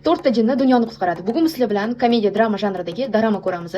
4 jinni dunyoni qutqaradi. Bugun biz sizlar bilan komediya drama janridagi drama ko'ramiz.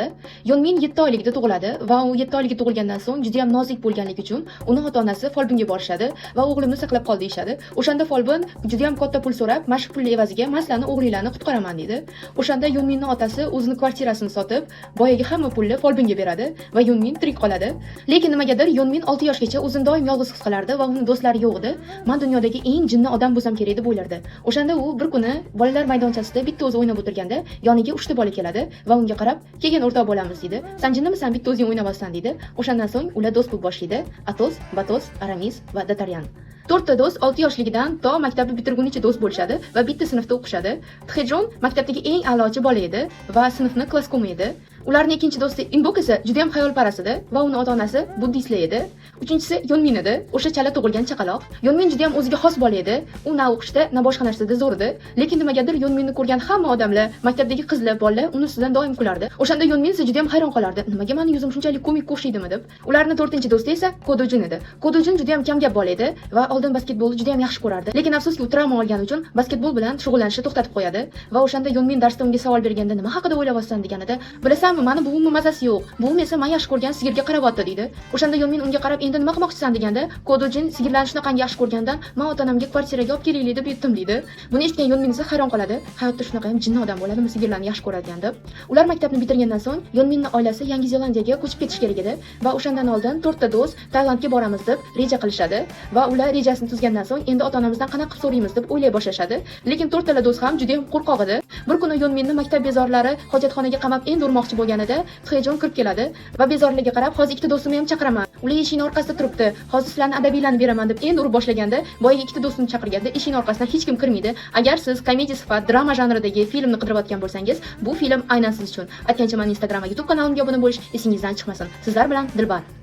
Yonmin 7 oyligida tug'iladi va u 7 oyligida tug'ilgandan so'ng juda ham nozik bo'lganligi uchun uni ota-onasi folbinga borishadi va o'g'limni saqlab qol deyishadi. O'shanda folbin juda ham katta pul so'rab, mashq puli evaziga "Men sizlarni o'g'linglarni qutqaraman" deydi. O'shanda Yonminning otasi o'zining kvartirasini sotib, boyagi hamma pulni folbinga beradi va Yonmin tirik qoladi. Lekin nimagadir Yonmin 6 yoshgacha o'zini doim yolg'iz his qilardi va uning do'stlari yo'q edi. "Men dunyodagi eng jinni odam bo'lsam kerak" deb o'ylardi. O'shanda u bir kuni bolalar maydonchasida bitta o'zi o'ynab o'tirganda, yoniga 3 ta bola keladi va unga qarab, "Keyin o'rtoq bo'lamiz" deydi. "Sen jinnimisan, bitta o'zing o'ynamasdan" deydi. O'shandan so'ng ular do'st bo'lib boshlaydi. Atos, Batos, Aramis va Dataryan. 4 ta do'st 6 yoshligidan to maktabni bitirgunicha do'st bo'lishadi va bitta sinfda o'qishadi. Txejon maktabdagi eng a'lochi bola edi va sinfni klasskomi edi. Ularning ikkinchi do'sti Inbok esa juda ham xayolparast edi va uni ota-onasi buddistlar edi. Uchinchisi Yonmin edi, o'sha chala tug'ilgan chaqaloq. Yonmin juda ham o'ziga xos bola edi. U na o'qishda, na boshqa narsada zo'r edi. Lekin nimagadir Yonminni ko'rgan hamma odamlar, maktabdagi qizlar, bolalar uni ustidan doim kulardi. O'shanda Yonmin esa juda ham hayron qolardi. Nimaga mening yuzim shunchalik komikka o'xshaydimi deb. Ularning 4-chi do'sti esa Kodojin edi. Kodojin juda ham kamgap bola edi va oldin basketbolni juda ham yaxshi ko'rardi. Lekin afsuski, u travma olgani uchun basketbol bilan shug'ullanishni to'xtatib qo'yadi va o'shanda Yonmin darsda unga savol berganda, "Nima haqida o'ylayapsan?" deganida, "Bilasanmi, meni buvimning mazasi yo'q. Buvim esa men yaxshi ko'rgan sigirga qarayapti" deydi. O'shanda Yonmin unga qarab, "Endi nima qilmoqchisan?" deganda, Kodojin sigirlanishni qanday yaxshi ko'rgandan, "Men ota-onamga kvartiraga olib kelaylik deb yetdim" deydi. Buni eshitgan Yonmin esa hayron qoladi. Hayotda shunaqa ham jinni odam bo'ladimi, sigirlarni yaxshi ko'radigan deb. Ular maktabni bitirgandan so'ng Yonminning oilasi Yangi Zelandiyaga ko'chib ketish kerak edi va o'shandan oldin 4 ta do'st Tailandga boramiz deb reja qilishadi va ular rejasini tuzgandan so'ng endi ota-onamizdan qanaqa qilib so'raymiz deb o'ylay boshlashadi. Lekin 4 tala do'st ham juda ham qo'rqoq edi. Bir kuni Yonminni maktab bezorlari hojatxonaga qamab endi urmoqchi bo'lganida Txejon kirib keladi va bezorlarga qarab, "Hozir ikkita do'stimni ham chaqiraman. Ular eshikning orqasida turibdi. Hozir sizlarni adabiylarni beraman" deb endi urib boshlaganda, boyaga ikkita do'stini chaqirganda eshikning orqasidan hech kim kirmaydi. Agar siz komediya sifat drama janridagi filmni qidirayotgan bo'lsangiz, bu film aynan siz uchun. Aytgancha, men Instagram va YouTube kanalimga obuna bo'lish esingizdan chiqmasin. Sizlar bilan Dilbar.